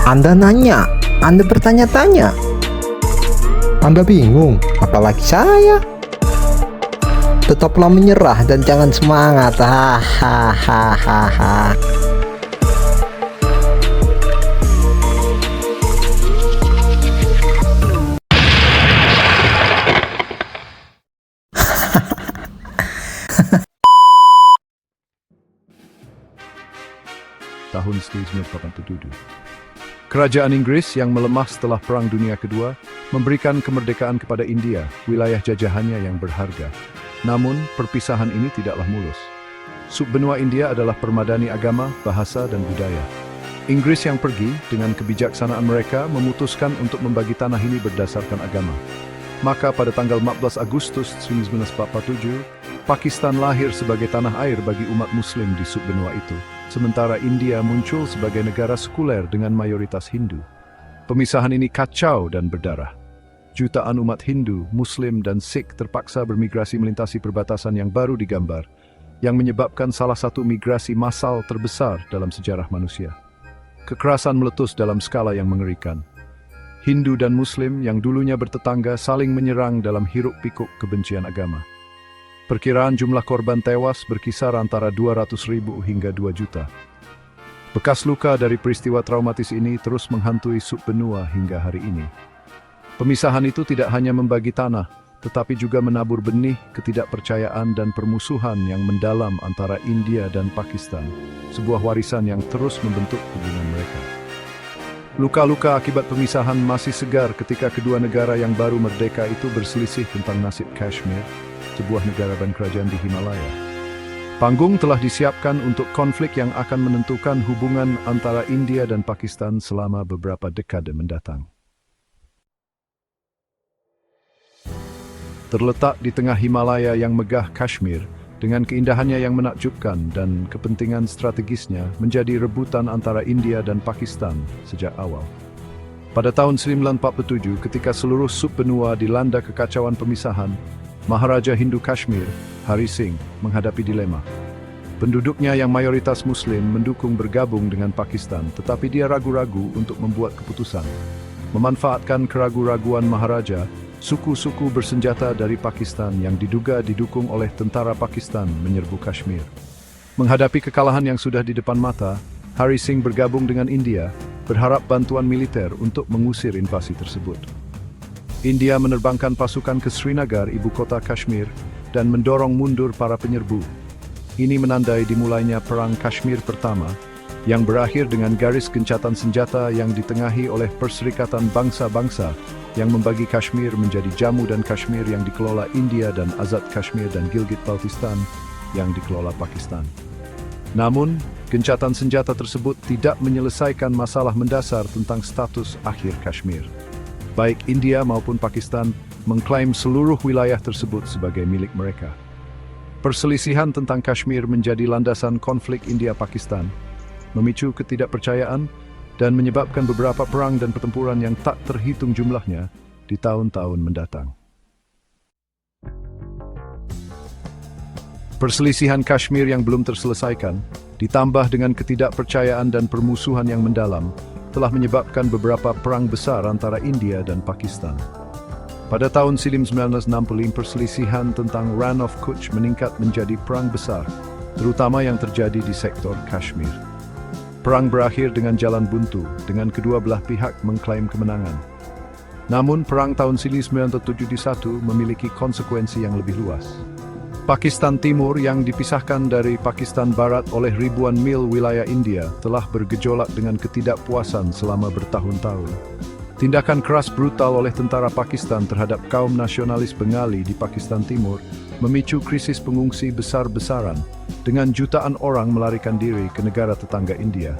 Anda nanya, Anda bertanya-tanya, Anda bingung, apalagi saya. Tetaplah menyerah dan jangan semangat. Hahaha. Tahun 1987. Kerajaan Inggris yang melemah setelah Perang Dunia Kedua memberikan kemerdekaan kepada India, wilayah jajahannya yang berharga. Namun, perpisahan ini tidaklah mulus. Subbenua India adalah permadani agama, bahasa, dan budaya. Inggris yang pergi, dengan kebijaksanaan mereka, memutuskan untuk membagi tanah ini berdasarkan agama. Maka pada tanggal 14 Agustus 1947, Pakistan lahir sebagai tanah air bagi umat Muslim di subbenua itu. Sementara India muncul sebagai negara sekuler dengan mayoritas Hindu. Pemisahan ini kacau dan berdarah. Jutaan umat Hindu, Muslim, dan Sikh terpaksa bermigrasi melintasi perbatasan yang baru digambar, yang menyebabkan salah satu migrasi massal terbesar dalam sejarah manusia. Kekerasan meletus dalam skala yang mengerikan. Hindu dan Muslim yang dulunya bertetangga saling menyerang dalam hiruk-pikuk kebencian agama. Perkiraan jumlah korban tewas berkisar antara 200.000 hingga 2 juta. Bekas luka dari peristiwa traumatis ini terus menghantui subbenua hingga hari ini. Pemisahan itu tidak hanya membagi tanah, tetapi juga menabur benih ketidakpercayaan dan permusuhan yang mendalam antara India dan Pakistan, sebuah warisan yang terus membentuk hubungan mereka. Luka-luka akibat pemisahan masih segar ketika kedua negara yang baru merdeka itu berselisih tentang nasib Kashmir, sebuah negara dan kerajaan di Himalaya. Panggung telah disiapkan untuk konflik yang akan menentukan hubungan antara India dan Pakistan selama beberapa dekade mendatang. Terletak di tengah Himalaya yang megah, Kashmir, dengan keindahannya yang menakjubkan dan kepentingan strategisnya, menjadi rebutan antara India dan Pakistan sejak awal. Pada tahun 1947, ketika seluruh subbenua dilanda kekacauan pemisahan, Maharaja Hindu Kashmir, Hari Singh, menghadapi dilema. Penduduknya yang mayoritas Muslim mendukung bergabung dengan Pakistan, tetapi dia ragu-ragu untuk membuat keputusan. Memanfaatkan keraguan-raguan Maharaja, suku-suku bersenjata dari Pakistan yang diduga didukung oleh tentara Pakistan menyerbu Kashmir. Menghadapi kekalahan yang sudah di depan mata, Hari Singh bergabung dengan India, berharap bantuan militer untuk mengusir invasi tersebut. India menerbangkan pasukan ke Srinagar, ibu kota Kashmir, dan mendorong mundur para penyerbu. Ini menandai dimulainya Perang Kashmir pertama, yang berakhir dengan garis gencatan senjata yang ditengahi oleh Perserikatan Bangsa-Bangsa yang membagi Kashmir menjadi Jammu dan Kashmir yang dikelola India dan Azad Kashmir dan Gilgit-Baltistan yang dikelola Pakistan. Namun, gencatan senjata tersebut tidak menyelesaikan masalah mendasar tentang status akhir Kashmir. Baik India maupun Pakistan mengklaim seluruh wilayah tersebut sebagai milik mereka. Perselisihan tentang Kashmir menjadi landasan konflik India-Pakistan, memicu ketidakpercayaan, dan menyebabkan beberapa perang dan pertempuran yang tak terhitung jumlahnya di tahun-tahun mendatang. Perselisihan Kashmir yang belum terselesaikan, ditambah dengan ketidakpercayaan dan permusuhan yang mendalam, telah menyebabkan beberapa perang besar antara India dan Pakistan. Pada tahun 1965, perselisihan tentang Rann of Kutch meningkat menjadi perang besar, terutama yang terjadi di sektor Kashmir. Perang berakhir dengan jalan buntu, dengan kedua belah pihak mengklaim kemenangan. Namun, perang tahun 1971 memiliki konsekuensi yang lebih luas. Pakistan Timur yang dipisahkan dari Pakistan Barat oleh ribuan mil wilayah India telah bergejolak dengan ketidakpuasan selama bertahun-tahun. Tindakan keras brutal oleh tentara Pakistan terhadap kaum nasionalis Bengali di Pakistan Timur memicu krisis pengungsi besar-besaran dengan jutaan orang melarikan diri ke negara tetangga India.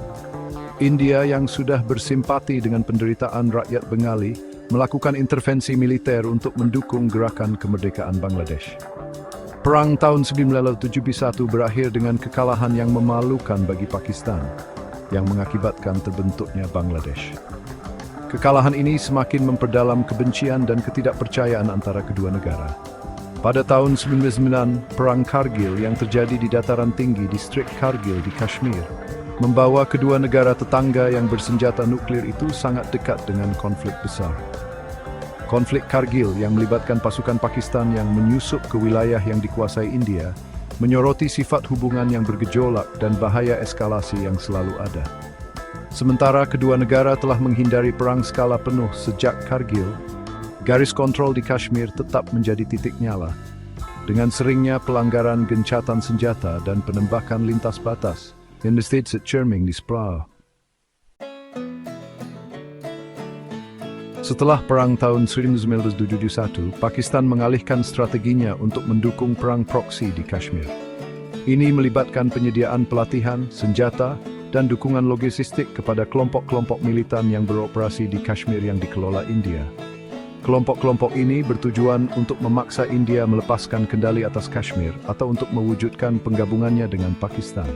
India yang sudah bersimpati dengan penderitaan rakyat Bengali melakukan intervensi militer untuk mendukung gerakan kemerdekaan Bangladesh. Perang tahun 1971 berakhir dengan kekalahan yang memalukan bagi Pakistan, yang mengakibatkan terbentuknya Bangladesh. Kekalahan ini semakin memperdalam kebencian dan ketidakpercayaan antara kedua negara. Pada tahun 1999, Perang Kargil yang terjadi di dataran tinggi distrik Kargil di Kashmir membawa kedua negara tetangga yang bersenjata nuklir itu sangat dekat dengan konflik besar. Konflik Kargil yang melibatkan pasukan Pakistan yang menyusup ke wilayah yang dikuasai India menyoroti sifat hubungan yang bergejolak dan bahaya eskalasi yang selalu ada. Sementara kedua negara telah menghindari perang skala penuh sejak Kargil, garis kontrol di Kashmir tetap menjadi titik nyala, dengan seringnya pelanggaran gencatan senjata dan penembakan lintas batas yang Charming di Spra. Setelah Perang tahun 1971, Pakistan mengalihkan strateginya untuk mendukung perang proksi di Kashmir. Ini melibatkan penyediaan pelatihan, senjata, dan dukungan logistik kepada kelompok-kelompok militan yang beroperasi di Kashmir yang dikelola India. Kelompok-kelompok ini bertujuan untuk memaksa India melepaskan kendali atas Kashmir atau untuk mewujudkan penggabungannya dengan Pakistan.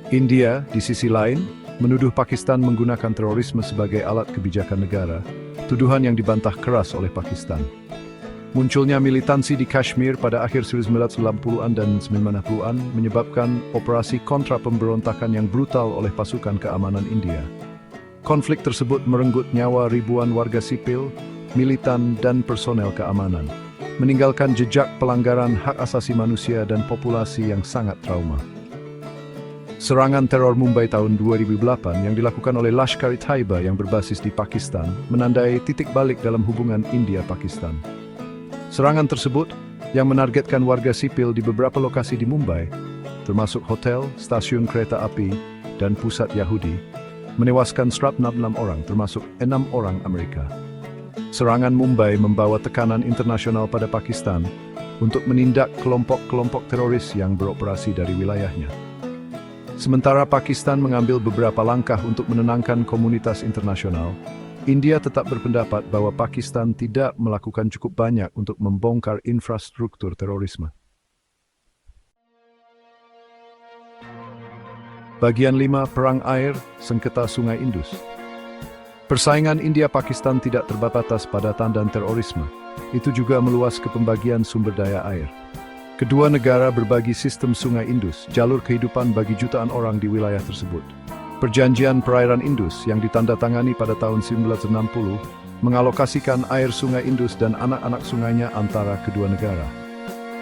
India, di sisi lain, menuduh Pakistan menggunakan terorisme sebagai alat kebijakan negara, tuduhan yang dibantah keras oleh Pakistan. Munculnya militansi di Kashmir pada akhir 1980-an dan 1990-an menyebabkan operasi kontra pemberontakan yang brutal oleh pasukan keamanan India. Konflik tersebut merenggut nyawa ribuan warga sipil, militan, dan personel keamanan, meninggalkan jejak pelanggaran hak asasi manusia dan populasi yang sangat trauma. Serangan teror Mumbai tahun 2008 yang dilakukan oleh Lashkar-e-Taiba yang berbasis di Pakistan menandai titik balik dalam hubungan India-Pakistan. Serangan tersebut, yang menargetkan warga sipil di beberapa lokasi di Mumbai, termasuk hotel, stasiun kereta api, dan pusat Yahudi, menewaskan 106 orang, termasuk 6 orang Amerika. Serangan Mumbai membawa tekanan internasional pada Pakistan untuk menindak kelompok-kelompok teroris yang beroperasi dari wilayahnya. Sementara Pakistan mengambil beberapa langkah untuk menenangkan komunitas internasional, India tetap berpendapat bahwa Pakistan tidak melakukan cukup banyak untuk membongkar infrastruktur terorisme. Bagian 5, Perang Air, Sengketa Sungai Indus. Persaingan India-Pakistan tidak terbatas pada tandan terorisme, itu juga meluas ke pembagian sumber daya air. Kedua negara berbagi sistem Sungai Indus, jalur kehidupan bagi jutaan orang di wilayah tersebut. Perjanjian Perairan Indus yang ditandatangani pada tahun 1960 mengalokasikan air Sungai Indus dan anak-anak sungainya antara kedua negara.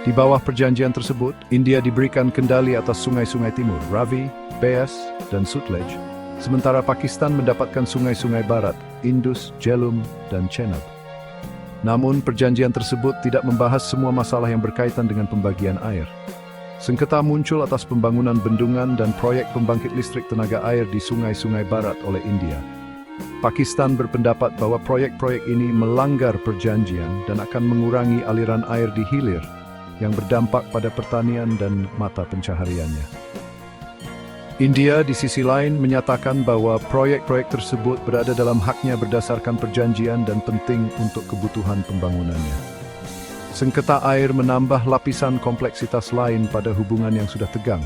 Di bawah perjanjian tersebut, India diberikan kendali atas sungai-sungai timur, Ravi, Beas, dan Sutlej, sementara Pakistan mendapatkan sungai-sungai barat, Indus, Jhelum, dan Chenab. Namun, perjanjian tersebut tidak membahas semua masalah yang berkaitan dengan pembagian air. Sengketa muncul atas pembangunan bendungan dan proyek pembangkit listrik tenaga air di sungai-sungai barat oleh India. Pakistan berpendapat bahwa proyek-proyek ini melanggar perjanjian dan akan mengurangi aliran air di hilir yang berdampak pada pertanian dan mata pencahariannya. India di sisi lain menyatakan bahwa proyek-proyek tersebut berada dalam haknya berdasarkan perjanjian dan penting untuk kebutuhan pembangunannya. Sengketa air menambah lapisan kompleksitas lain pada hubungan yang sudah tegang.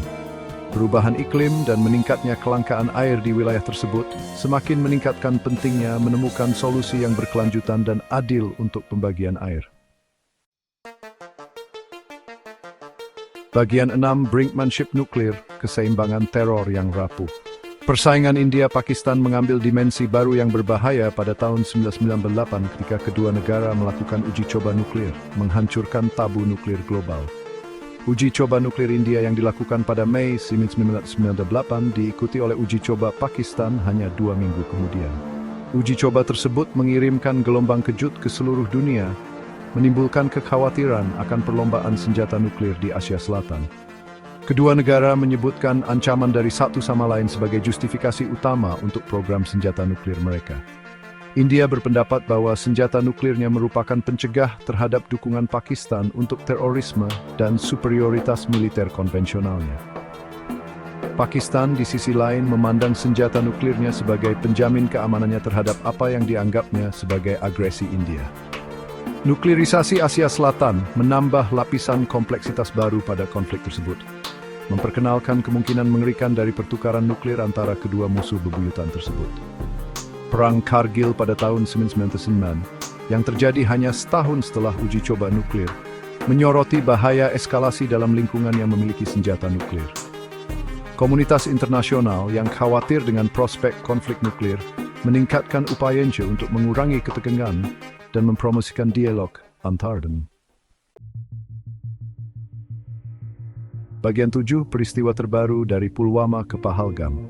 Perubahan iklim dan meningkatnya kelangkaan air di wilayah tersebut semakin meningkatkan pentingnya menemukan solusi yang berkelanjutan dan adil untuk pembagian air. Bagian 6, Brinkmanship Nuklir, Keseimbangan Teror yang Rapuh. Persaingan India-Pakistan mengambil dimensi baru yang berbahaya pada tahun 1998 ketika kedua negara melakukan uji coba nuklir, menghancurkan tabu nuklir global. Uji coba nuklir India yang dilakukan pada Mei 1998 diikuti oleh uji coba Pakistan hanya 2 minggu kemudian. Uji coba tersebut mengirimkan gelombang kejut ke seluruh dunia, menimbulkan kekhawatiran akan perlombaan senjata nuklir di Asia Selatan. Kedua negara menyebutkan ancaman dari satu sama lain sebagai justifikasi utama untuk program senjata nuklir mereka. India berpendapat bahwa senjata nuklirnya merupakan pencegah terhadap dukungan Pakistan untuk terorisme dan superioritas militer konvensionalnya. Pakistan di sisi lain memandang senjata nuklirnya sebagai penjamin keamanannya terhadap apa yang dianggapnya sebagai agresi India. Nuklirisasi Asia Selatan menambah lapisan kompleksitas baru pada konflik tersebut, memperkenalkan kemungkinan mengerikan dari pertukaran nuklir antara kedua musuh bebuyutan tersebut. Perang Kargil pada tahun 1999, yang terjadi hanya setahun setelah uji coba nuklir, menyoroti bahaya eskalasi dalam lingkungan yang memiliki senjata nuklir. Komunitas internasional yang khawatir dengan prospek konflik nuklir meningkatkan upayanya untuk mengurangi ketegangan dan mempromosikan dialog antar dan. Bagian 7, peristiwa terbaru dari Pulwama ke Pahalgam.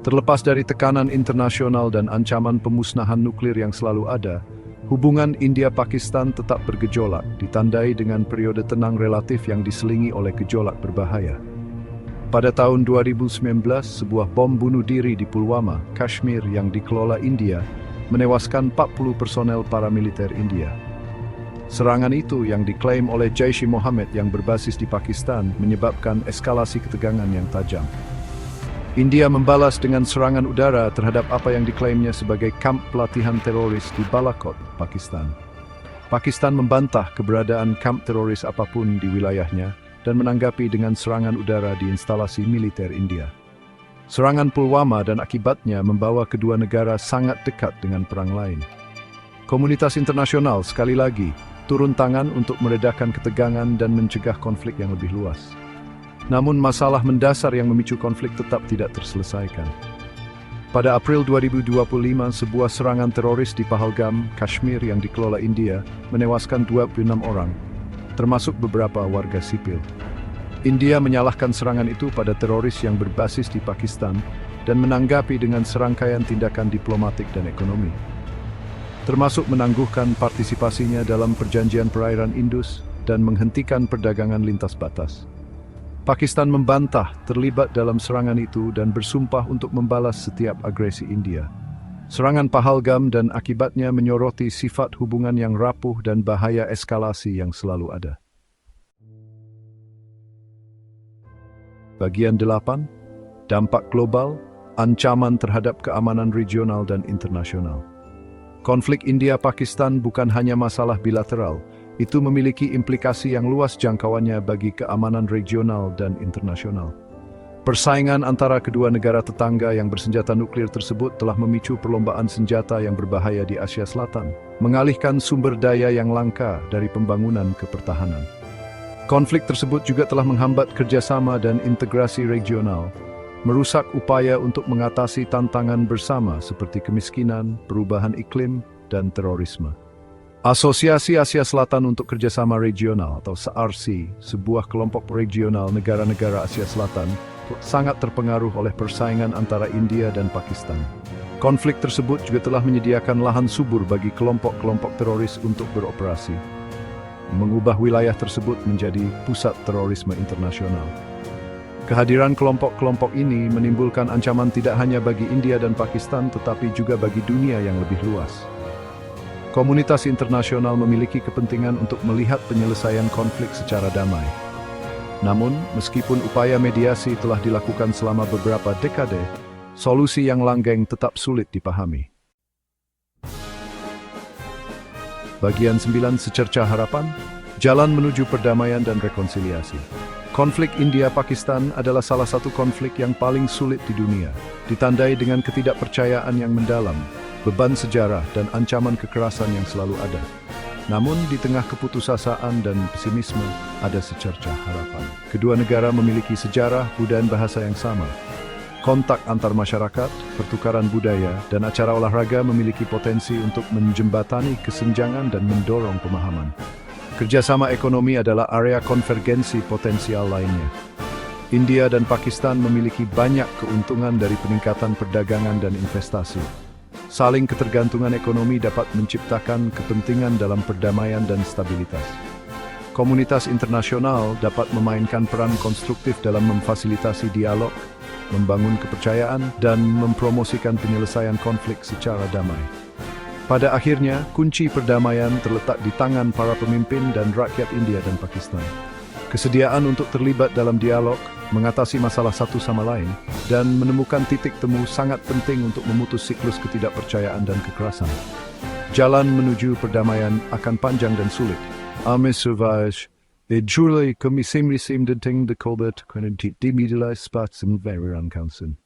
Terlepas dari tekanan internasional dan ancaman pemusnahan nuklir yang selalu ada, hubungan India-Pakistan tetap bergejolak, ditandai dengan periode tenang relatif yang diselingi oleh gejolak berbahaya. Pada tahun 2019, sebuah bom bunuh diri di Pulwama, Kashmir yang dikelola India, menewaskan 40 personel paramiliter India. Serangan itu yang diklaim oleh Jaish-e-Mohammed yang berbasis di Pakistan menyebabkan eskalasi ketegangan yang tajam. India membalas dengan serangan udara terhadap apa yang diklaimnya sebagai kamp pelatihan teroris di Balakot, Pakistan. Pakistan membantah keberadaan kamp teroris apapun di wilayahnya dan menanggapi dengan serangan udara di instalasi militer India. Serangan Pulwama dan akibatnya membawa kedua negara sangat dekat dengan perang lain. Komunitas internasional sekali lagi turun tangan untuk meredakan ketegangan dan mencegah konflik yang lebih luas. Namun masalah mendasar yang memicu konflik tetap tidak terselesaikan. Pada April 2025, sebuah serangan teroris di Pahalgam, Kashmir yang dikelola India, menewaskan 26 orang, termasuk beberapa warga sipil. India menyalahkan serangan itu pada teroris yang berbasis di Pakistan dan menanggapi dengan serangkaian tindakan diplomatik dan ekonomi, termasuk menangguhkan partisipasinya dalam perjanjian perairan Indus dan menghentikan perdagangan lintas batas. Pakistan membantah terlibat dalam serangan itu dan bersumpah untuk membalas setiap agresi India. Serangan Pahalgam dan akibatnya menyoroti sifat hubungan yang rapuh dan bahaya eskalasi yang selalu ada. Bagian 8, dampak global, ancaman terhadap keamanan regional dan internasional. Konflik India-Pakistan bukan hanya masalah bilateral, itu memiliki implikasi yang luas jangkauannya bagi keamanan regional dan internasional. Persaingan antara kedua negara tetangga yang bersenjata nuklir tersebut telah memicu perlombaan senjata yang berbahaya di Asia Selatan, mengalihkan sumber daya yang langka dari pembangunan ke pertahanan. Konflik tersebut juga telah menghambat kerjasama dan integrasi regional, merusak upaya untuk mengatasi tantangan bersama seperti kemiskinan, perubahan iklim, dan terorisme. Asosiasi Asia Selatan untuk Kerjasama Regional atau SAARC, sebuah kelompok regional negara-negara Asia Selatan, sangat terpengaruh oleh persaingan antara India dan Pakistan. Konflik tersebut juga telah menyediakan lahan subur bagi kelompok-kelompok teroris untuk beroperasi, mengubah wilayah tersebut menjadi pusat terorisme internasional. Kehadiran kelompok-kelompok ini menimbulkan ancaman tidak hanya bagi India dan Pakistan, tetapi juga bagi dunia yang lebih luas. Komunitas internasional memiliki kepentingan untuk melihat penyelesaian konflik secara damai. Namun, meskipun upaya mediasi telah dilakukan selama beberapa dekade, solusi yang langgeng tetap sulit dipahami. Bagian 9, secerca harapan, jalan menuju perdamaian dan rekonsiliasi. Konflik India-Pakistan adalah salah satu konflik yang paling sulit di dunia, ditandai dengan ketidakpercayaan yang mendalam, beban sejarah, dan ancaman kekerasan yang selalu ada. Namun, di tengah keputusasaan dan pesimisme, ada secerca harapan. Kedua negara memiliki sejarah, budaya, dan bahasa yang sama. Kontak antar masyarakat, pertukaran budaya, dan acara olahraga memiliki potensi untuk menjembatani kesenjangan dan mendorong pemahaman. Kerjasama ekonomi adalah area konvergensi potensial lainnya. India dan Pakistan memiliki banyak keuntungan dari peningkatan perdagangan dan investasi. Saling ketergantungan ekonomi dapat menciptakan kepentingan dalam perdamaian dan stabilitas. Komunitas internasional dapat memainkan peran konstruktif dalam memfasilitasi dialog, membangun kepercayaan, dan mempromosikan penyelesaian konflik secara damai. Pada akhirnya, kunci perdamaian terletak di tangan para pemimpin dan rakyat India dan Pakistan. Kesediaan untuk terlibat dalam dialog, mengatasi masalah satu sama lain, dan menemukan titik temu sangat penting untuk memutus siklus ketidakpercayaan dan kekerasan. Jalan menuju perdamaian akan panjang dan sulit. Amis Sauvage, Julie, kami sim denting de Colbert, di middle spots in very uncounted.